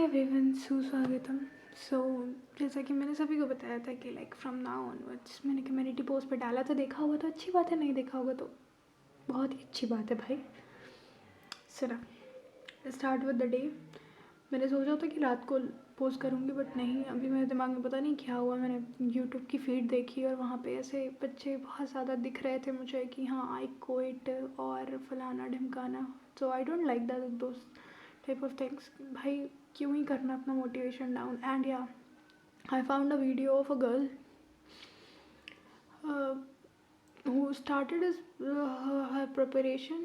Hi everyone, सुस्वागतम। सो जैसा कि मैंने सभी को बताया था कि लाइक फ्रॉम नाउ ऑनवर्ड्स मैंने कम्युनिटी पोस्ट पर डाला था। देखा होगा तो अच्छी बात है, नहीं देखा होगा तो बहुत ही अच्छी बात है भाई। सुना, स्टार्ट विद द डे। मैंने सोचा था कि रात को पोस्ट करूँगी बट नहीं, अभी मेरे दिमाग में पता नहीं क्या हुआ। मैंने यूट्यूब की फीड देखी और वहाँ पे ऐसे बच्चे बहुत ज़्यादा दिख रहे थे मुझे कि हाँ आई क्विट और फलाना ढमकाना। So I don't like that those type of things. भाई क्यों ही करना अपना motivation down. And yeah I found a video of a girl who started his her preparation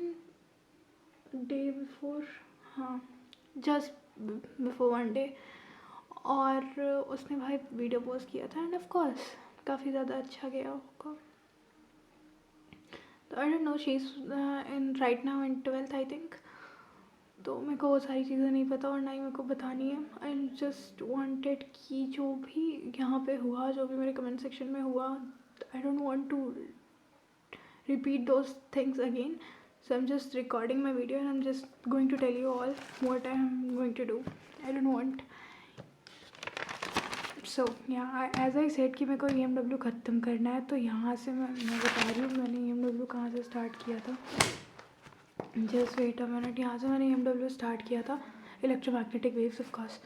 day before, हाँ जस्ट बिफोर वन डे, और उसने भाई video post किया था एंड ऑफ कोर्स काफ़ी ज़्यादा अच्छा गया होगा। तो I don't know, she is in right now in 12th I think. तो मेरे को वो सारी चीज़ें नहीं पता और ना ही मेरे को बतानी है। आई जस्ट वांटेड कि जो भी यहाँ पे हुआ, जो भी मेरे कमेंट सेक्शन में हुआ, I don't want to repeat those things again. So I'm just recording my video and I'm just going to tell you all what I'm going to do. I don't want. So yeah, as I said कि मेरे को EMW ख़त्म करना है। तो यहाँ से मैं बता रही हूँ मैंने EMW कहाँ से स्टार्ट किया था। Just wait a minute. यहाँ से मैंने EMW स्टार्ट किया था, इलेक्ट्रोमैग्नेटिक वेव्स ऑफ कोर्स।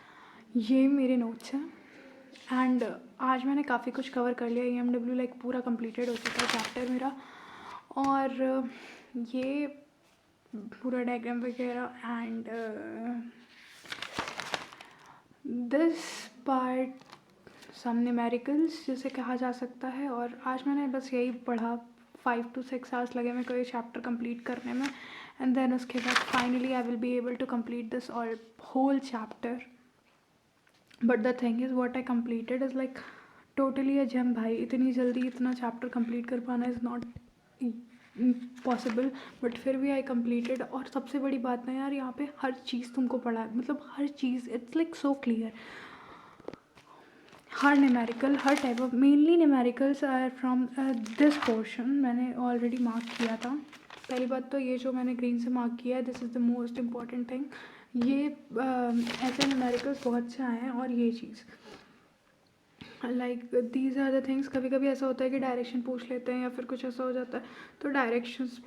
ये मेरे नोट्स हैं एंड आज मैंने काफ़ी कुछ कवर कर लिया। EMW लाइक पूरा कंप्लीटेड हो चुका है चैप्टर मेरा। और ये पूरा डायग्राम वगैरह and this part some numericals जिसे कहा जा सकता है। और आज मैंने बस यही पढ़ा। 5 to 6 आवर्स लगे मेरे को ये चैप्टर कंप्लीट करने में एंड देन उसके बाद finally I will be able to complete this all whole chapter. But the thing is what I completed is like totally a gem भाई। इतनी जल्दी इतना चैप्टर कंप्लीट कर पाना इज़ नॉट पॉसिबल, बट फिर भी आई कंप्लीटेड। और सबसे बड़ी बात ना यार, यहाँ पे हर चीज़ तुमको पढ़ा है, मतलब हर चीज़ इट्स लाइक सो क्लियर। हर न्यूमेरिकल, हर type of, mainly numericals are from this portion मैंने ऑलरेडी मार्क किया था। पहली बात तो ये जो मैंने ग्रीन से मार्क किया है, this is the most important thing. ये ऐसे न्यूमेरिकल्स बहुत से आए हैं। और ये चीज़ like these are the things. कभी कभी ऐसा होता है कि डायरेक्शन पूछ लेते हैं या फिर कुछ ऐसा हो जाता है तो डायरेक्शंस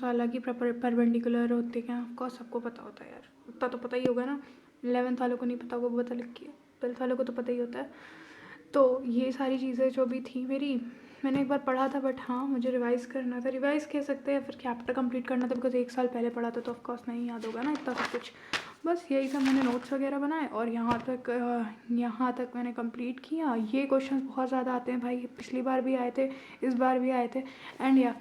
वाला की परपेंडिकुलर होते हैं। ऑफकोर्स सबको पता होता है यार, उतना तो पता ही होगा ना। 11th वालों को नहीं पता होगा, पता लिख के 12th वालों को तो पता ही होता है। तो ये सारी चीज़ें जो भी थी मेरी, मैंने एक बार पढ़ा था बट हाँ मुझे रिवाइज़ करना था। रिवाइज़ कह सकते हैं, फिर चैप्टर कंप्लीट करना था बिकॉज 1 साल पहले पढ़ा था तो ऑफकोर्स नहीं याद होगा ना इतना सब कुछ। बस यही सब मैंने नोट्स वगैरह बनाए और यहाँ तक मैंने कंप्लीट किया। ये क्वेश्चंस बहुत ज़्यादा आते हैं भाई, पिछली बार भी आए थे, इस बार भी आए थे। एंड या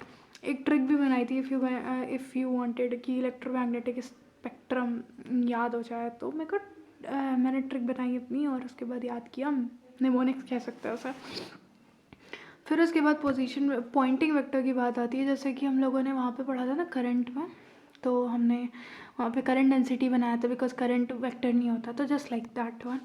एक ट्रिक भी बनाई थी इफ़ यू वांटेड कि इलेक्ट्रोमैग्नेटिक स्पेक्ट्रम याद हो जाए तो मेरे को मैंने ट्रिक बनाई अपनी और उसके बाद याद किया। निमोनिक्स कह सकते हैं उसे। फिर उसके बाद पोजीशन पॉइंटिंग वेक्टर की बात आती है। जैसे कि हम लोगों ने वहाँ पे पढ़ा था ना करंट में, तो हमने वहाँ पे करंट डेंसिटी बनाया था बिकॉज करंट वेक्टर नहीं होता। तो just like that one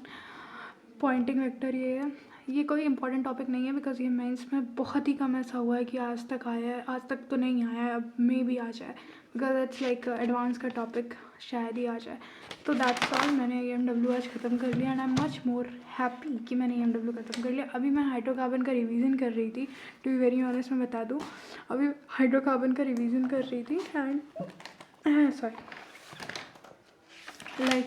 pointing vector ये है। ये कोई इंपॉर्टेंट टॉपिक नहीं है बिकॉज ये मेंस में बहुत ही कम ऐसा हुआ है कि आज तक आया है। आज तक तो नहीं आया है, अब मे भी आ जाए बिकॉज इट्स लाइक एडवांस का टॉपिक, शायद ही आ जाए। तो दैट्स ऑल। मैंने EMW आज ख़त्म कर लिया and I am much more happy कि मैंने EMW ख़त्म कर लिया। अभी मैं हाइड्रोकार्बन का रिवीजन कर रही थी, टू बी वेरी ऑनेस्ट मैं बता दूँ, अभी हाइड्रोकार्बन का रिवीजन कर रही थी एंड सॉरी लाइक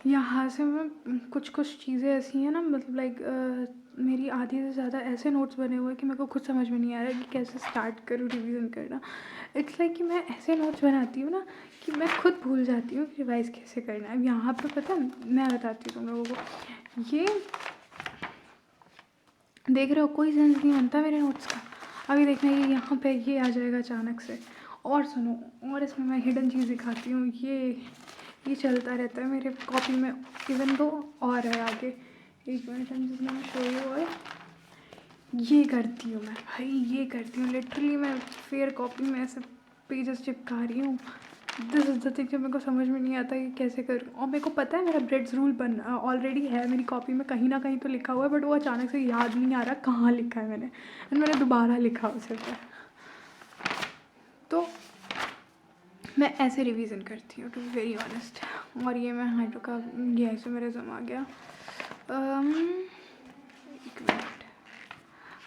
यहाँ से मैं कुछ चीज़ें ऐसी हैं ना, मतलब लाइक मेरी आधी से ज़्यादा ऐसे नोट्स बने हुए हैं कि मेरे को खुद समझ में नहीं आ रहा है कि कैसे स्टार्ट करूँ रिवीजन करना। इट्स लाइक कि मैं ऐसे नोट्स बनाती हूँ ना कि मैं खुद भूल जाती हूँ कि रिवाइज़ कैसे करना है। अब यहाँ पर पता है, मैं बताती हूँ तुम लोगों को। ये देख रहे हो, कोई सेंस नहीं बनता मेरे नोट्स का। अभी देखना ये यहाँ पे ये आ जाएगा अचानक से। और सुनो, और इसमें मैं हिडन चीज़ दिखाती हूँ। ये चलता रहता है मेरे कॉपी में इवन दो और है आगे। एक मिनट जिसमें मैं शो यू। और ये करती हूँ मैं भाई, ये करती हूँ लिटरली। मैं फेयर कॉपी में ऐसे पेजेस चिपका रही हूँ। दिस इज द थिंग जो मेरे को समझ में नहीं आता कि कैसे करूँ। और मेरे को पता है मेरा ब्रेड्स रूल ऑलरेडी है मेरी कॉपी में, कहीं ना कहीं तो लिखा हुआ है बट वो अचानक से याद नहीं आ रहा कहाँ लिखा है मैंने, एंड मैंने दोबारा लिखा उसे पर। तो मैं ऐसे रिवीजन करती हूँ टू बी वेरी ऑनेस्ट। और ये मैं हाइड्रो का ये ऐसे मेरे जम आ गया। एक मिनट।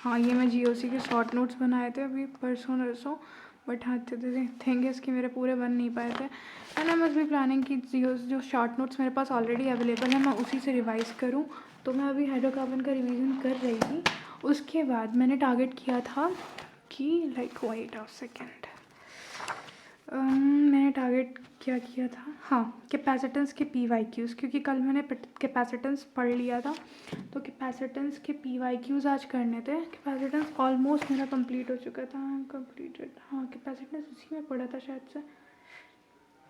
हाँ, ये मैं जीओसी के शॉर्ट नोट्स बनाए थे अभी परसों नरसों, बट हाँ थिंग है इसके मेरे पूरे बन नहीं पाए थे। And I must be planning कि जो शॉर्ट नोट्स मेरे पास ऑलरेडी अवेलेबल है मैं उसी से रिवाइज़ करूँ। तो मैं अभी हाइड्रोकार्बन का रिवीजन कर रही थी। उसके बाद मैंने टारगेट किया था कि लाइक वेट अ सेकेंड, मैंने टारगेट क्या किया था, हाँ कैपेसिटेंस के PYQs, क्योंकि कल मैंने कैपेसिटेंस पढ़ लिया था तो कैपेसिटेंस के PYQs आज करने थे। कैपेसिटेंस ऑलमोस्ट मेरा कंप्लीट हो चुका था, कंप्लीटेड। हाँ कैपेसिटेंस उसी में पढ़ा था शायद से,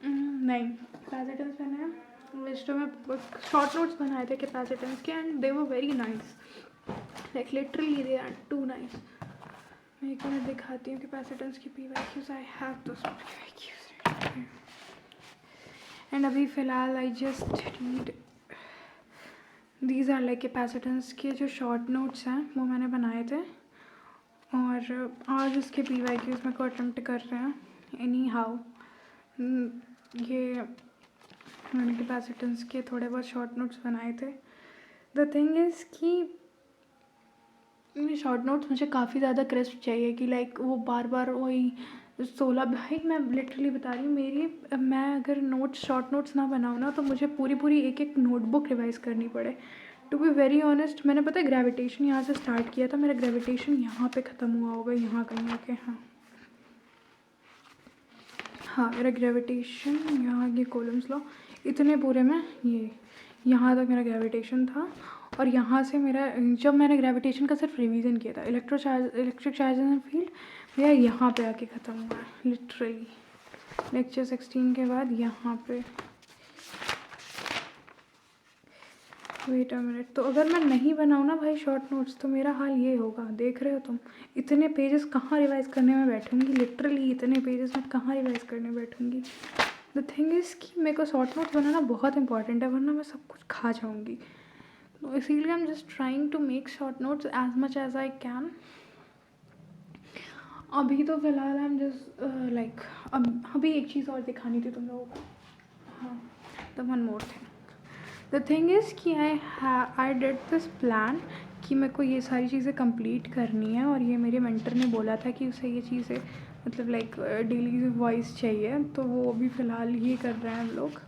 नहीं कैपेसिटेंस मैंने लिस्ट में शॉर्ट नोट्स बनाए थे कैपेसिटेंस के and they were very nice, like literally they are too nice. मैं एक मिनट दिखाती हूँ कैपेसिटेंस की PYQs। I have those PYQs and अभी फ़िलहाल I just read these are like capacitance के जो शॉर्ट नोट्स हैं वो मैंने बनाए थे और आज उसके PYQs मेरे को अटेम्प्ट कर रहे हैं एनी हाउ। ये मैंने कैपेसिटेंस के थोड़े बहुत शॉर्ट नोट्स बनाए थे। द थिंग इज़ कि ये शॉर्ट नोट्स मुझे काफ़ी ज़्यादा क्रिस्प चाहिए कि लाइक वो बार बार वही 16 भाई मैं लिटरली बता रही हूँ मैं अगर नोट्स शॉर्ट नोट्स ना बनाऊँ ना तो मुझे पूरी एक एक नोटबुक रिवाइज करनी पड़े। टू बी वेरी ऑनेस्ट मैंने पता है ग्रेविटेशन यहाँ से स्टार्ट किया था, मेरा ग्रेविटेशन यहाँ पे ख़त्म हुआ होगा, यहाँ कहीं आके। हाँ मेरा ग्रेविटेशन यहाँ ये कॉलम्स लॉ इतने पूरे में ये यहाँ तक मेरा ग्रेविटेशन था और यहाँ से मेरा जब मैंने ग्रेविटेशन का सिर्फ रिवीजन किया था इलेक्ट्रिक चार्ज एंड फील्ड मेरा यहाँ पे आके ख़त्म हुआ है लिटरली। लेक्चर 16 के बाद यहाँ पे वेट अ मिनट। तो अगर मैं नहीं बनाऊँ ना भाई शॉर्ट नोट्स तो मेरा हाल ये होगा, देख रहे हो तुम इतने पेजेस कहाँ रिवाइज करने में बैठूँगी, लिटरली इतने पेजेस मैं कहाँ रिवाइज करने बैठूँगी। द थिंग इज़ कि मेरे को शॉर्ट नोट्स बनाना बहुत इंपॉर्टेंट है वरना मैं सब कुछ खा जाऊँगी। तो इसीलिए I am just trying to make short notes as much as I can. अभी तो फ़िलहाल आई एम जस्ट लाइक अभी एक चीज़ और दिखानी थी तुम लोगों को। हाँ the one more thing, the thing is कि आई डिड दिस प्लान कि मेरे को ये सारी चीज़ें कंप्लीट करनी है और ये मेरे मेंटर ने बोला था कि उसे ये चीज़ें मतलब लाइक डेली वॉइस चाहिए तो वो अभी फ़िलहाल ये कर रहे हैं हम लोग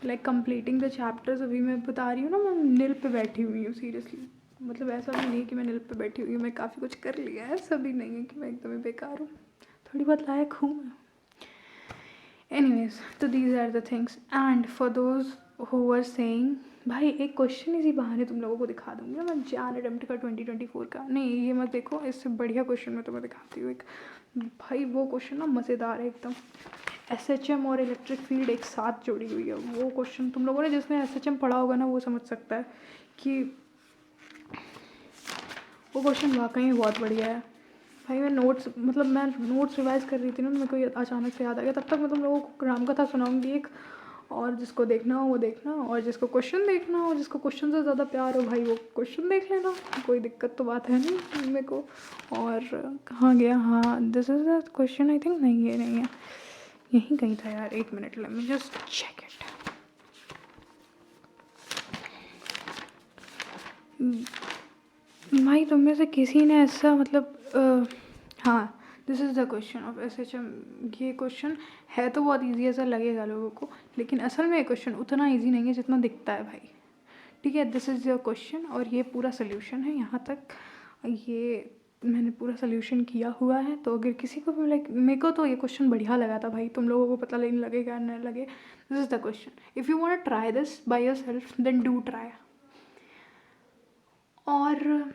लाइक कंप्लीटिंग द चैप्टर्स। अभी मैं बता रही हूँ ना मैं नील पे बैठी हुई हूँ सीरियसली, मतलब ऐसा भी नहीं कि मैं नील पे बैठी हुई हूँ, मैं काफ़ी कुछ कर लिया है, ऐसा भी नहीं है कि मैं एकदम ही बेकार हूँ, थोड़ी बहुत लायक हूँ मैं। एनीवेज तो these are the things and for those who are saying भाई एक क्वेश्चन इसी बहाने तुम लोगों को दिखा दूँगी ना मैं जान अटेम्प्ट का 2024 का। नहीं ये मत देखो, इससे बढ़िया क्वेश्चन मैं तुम्हें दिखाती हूँ एक भाई, वो क्वेश्चन ना मज़ेदार है एकदम। SHM और इलेक्ट्रिक फील्ड एक साथ जुड़ी हुई है वो क्वेश्चन। तुम लोगों ने जिसने SHM पढ़ा होगा ना वो समझ सकता है कि वो क्वेश्चन वाकई में बहुत बढ़िया है भाई। मैं नोट्स रिवाइज़ कर रही थी ना तो मेरे को ये अचानक से याद आ गया। तब तक मैं तुम लोगों को रामकथा सुनाऊंगी एक, और जिसको देखना हो वो देखना, और जिसको क्वेश्चन देखना हो, जिसको क्वेश्चन से ज़्यादा प्यार हो भाई वो क्वेश्चन देख लेना, कोई दिक्कत तो बात है नहीं मेरे को। और कहाँ गया, हाँ this is the question I think, नहीं ये नहीं है, यहीं कहीं था यार, एक minute let me just check it. भाई तुम में से किसी ने ऐसा मतलब हाँ this is the question of SHM। ये क्वेश्चन है तो बहुत इजी ऐसा लगेगा लोगों को, लेकिन असल में ये क्वेश्चन उतना इजी नहीं है जितना दिखता है भाई। ठीक है, दिस इज़ द क्वेश्चन और ये पूरा सोल्यूशन है, यहाँ तक ये मैंने पूरा सोल्यूशन किया हुआ है। तो अगर किसी को भी लाइक मेरे को तो ये क्वेश्चन बढ़िया लगा था भाई, तुम लोगों को पता नहीं लगेगा नहीं लगे, this is the question. If you want to try this by yourself then do try. और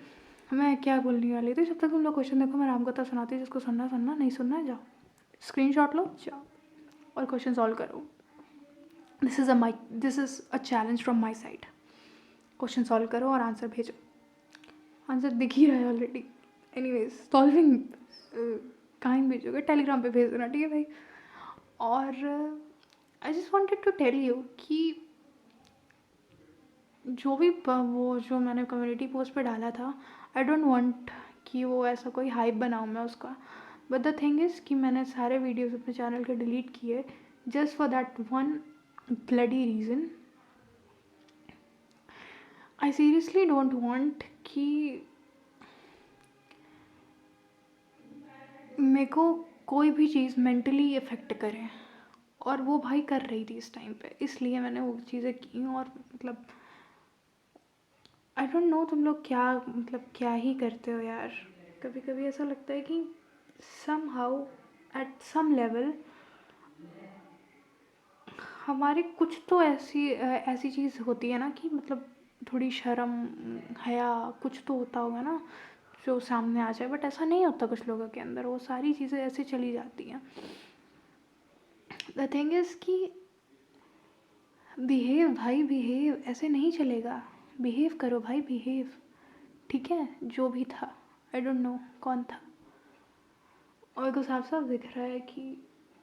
मैं क्या बोलने वाली थी, जब तक तुम लोग क्वेश्चन देखो मैं रामकथा सुनाती हूँ, जिसको सुनना सुनना, नहीं सुनना है जाओ स्क्रीनशॉट लो जाओ और क्वेश्चन सॉल्व करो। This is a challenge from my side. Question solve करो और आंसर भेजो, आंसर दिख ही रहा है ऑलरेडी। एनीवेज सॉल्विंग कहाँ भेजोगे, टेलीग्राम पे भेज देना, ठीक है भाई। और I just wanted to tell you कि जो मैंने कम्युनिटी पोस्ट पे डाला था, आई डोंट वांट कि वो ऐसा कोई हाइप बनाऊँ मैं उसका। बट द थिंग इज़ कि मैंने सारे वीडियोस अपने चैनल के डिलीट किए just for that one bloody reason. I seriously don't want कि मेरे को कोई भी चीज़ मेंटली इफ़ेक्ट करे, और वो भाई कर रही थी इस टाइम पे, इसलिए मैंने वो चीज़ें की। और मतलब आई डोंट नो तुम लोग क्या मतलब क्या ही करते हो यार। कभी कभी ऐसा लगता है कि somehow at some level हमारे कुछ तो ऐसी चीज़ होती है ना कि मतलब थोड़ी शर्म हया कुछ तो होता होगा ना जो सामने आ जाए, बट ऐसा नहीं होता कुछ लोगों के अंदर, वो सारी चीज़ें ऐसे चली जाती हैं। द थिंग इज़ कि बिहेव भाई, बिहेव, ऐसे नहीं चलेगा। बिहेव करो भाई, बिहेव, ठीक है। जो भी था, आई डोंट नो कौन था, और को साफ साफ दिख रहा है कि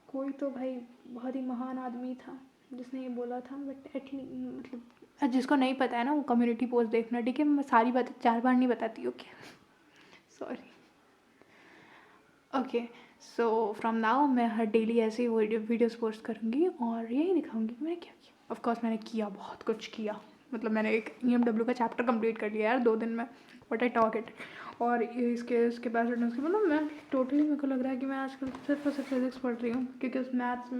कोई तो भाई बहुत ही महान आदमी था जिसने ये बोला था। बट एटलीस्ट मतलब जिसको नहीं पता है ना वो कम्युनिटी पोस्ट देखना, ठीक है। मैं सारी बातें 4 बार नहीं बताती, okay, sorry. Okay, so from now मैं हर डेली ऐसे ही वीडियोस पोस्ट करूँगी और यही दिखाऊंगी कि मैंने क्या किया। ऑफ कोर्स मैंने किया, बहुत कुछ किया। मतलब मैंने एक EMW का चैप्टर कंप्लीट कर लिया यार 2 दिन में, व्हाट आई टॉक इट। और इसके कैपेसिटेंस की मतलब मैं टोटली, मेरे को लग रहा है कि मैं आजकल सिर्फ और सिर्फ फिजिक्स पढ़ रही हूँ, क्योंकि उस मैथ्स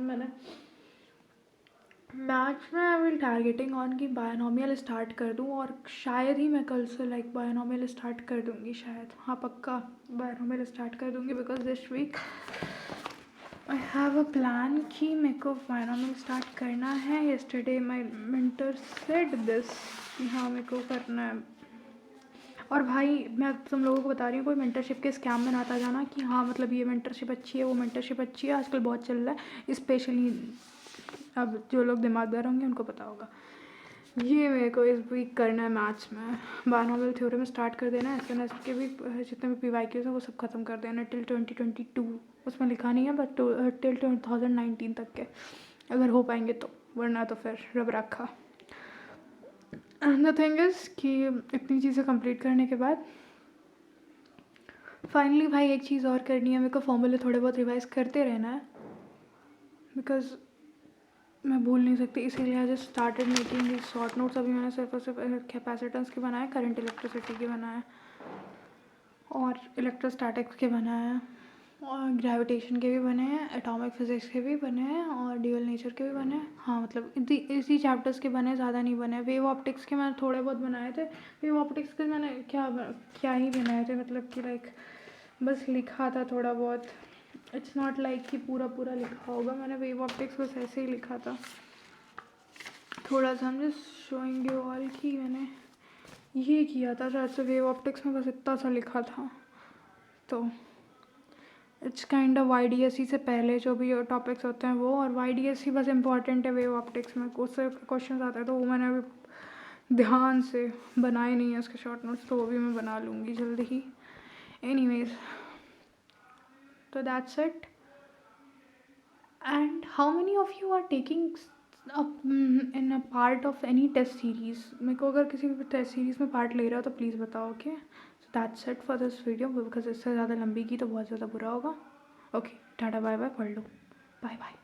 में आई विल टारगेटिंग ऑन कि बायनोमियल स्टार्ट कर दूँ, और शायद ही मैं कल से लाइक बायनोमियल स्टार्ट कर दूँगी, शायद, हाँ पक्का बायनोमियल स्टार्ट कर दूँगी। Because this week I have a plan कि मेरे को बायनोमियल स्टार्ट करना है। Yesterday my mentor said this कि हाँ मेरे को करना है। और भाई मैं तुम लोगों को बता रही हूँ, कोई मेंटरशिप के स्कैम बनाता जाना कि हाँ मतलब ये मेंटरशिप अच्छी है, वो मेंटरशिप अच्छी है, आजकल बहुत चल रहा है। स्पेशली अब जो लोग दिमागदार होंगे उनको पता होगा। ये मेरे को इस वीक करना है मैथ्स में। बायनोमियल थ्योरम स्टार्ट कर देना है। SNS के भी जितने भी PYQs हैं वो सब ख़त्म कर देना टिल 2022। उसमें लिखा नहीं है बट टिल 2019 तक के अगर हो पाएंगे तो, वरना तो फिर रब रखा। द थिंग इज़ कि इतनी चीज़ें कंप्लीट करने के बाद फाइनली भाई एक चीज़ और करनी है। मेरे को फॉर्मूले थोड़े बहुत रिवाइज करते रहना है, बिकॉज मैं भूल नहीं सकती, इसीलिए I just started making this short notes. अभी मैंने सिर्फ और सिर्फ कैपेसिटेंस के बनाए, करंट इलेक्ट्रिसिटी के बनाए, और इलेक्ट्रोस्टैटिक्स के बनाए, और ग्रेविटेशन के भी बने हैं, एटॉमिक फिजिक्स के भी बने हैं, और ड्यूअल नेचर के भी बने हैं। हाँ मतलब इसी चैप्टर्स के बने, ज़्यादा नहीं बने। वेव ऑप्टिक्स के मैंने थोड़े बहुत बनाए थे। वेव ऑप्टिक्स के मैंने क्या ही बनाए थे, मतलब कि लाइक बस लिखा था थोड़ा बहुत। इट्स नॉट लाइक कि पूरा पूरा लिखा होगा। मैंने वेव ऑप्टिक्स बस ऐसे ही लिखा था थोड़ा सा। हम जस्ट शोइंग यू ऑल कि मैंने ये किया था शायद से। वेव ऑप्टिक्स में बस इतना सा लिखा था। तो इट्स काइंड ऑफ YDSE से पहले जो भी टॉपिक्स होते हैं वो, और YDSE बस इम्पॉर्टेंट है वेव ऑप्टिक्स में, उससे क्वेश्चन आते हैं। तो वो मैंने अभी ध्यान से बनाए नहीं है उसके शॉर्ट नोट्स, तो वो भी मैं बना लूँगी जल्दी ही। एनीवेज, तो that's it. And how many of you are taking in a part of any test series? मेरे को अगर किसी भी टेस्ट सीरीज़ में पार्ट ले रहा हो तो प्लीज़ बताओ, okay. So that's it for this video, because इससे ज़्यादा लंबी की तो बहुत ज़्यादा बुरा होगा। ओके, टाटा बाय बाय, पढ़ लो, बाय बाय।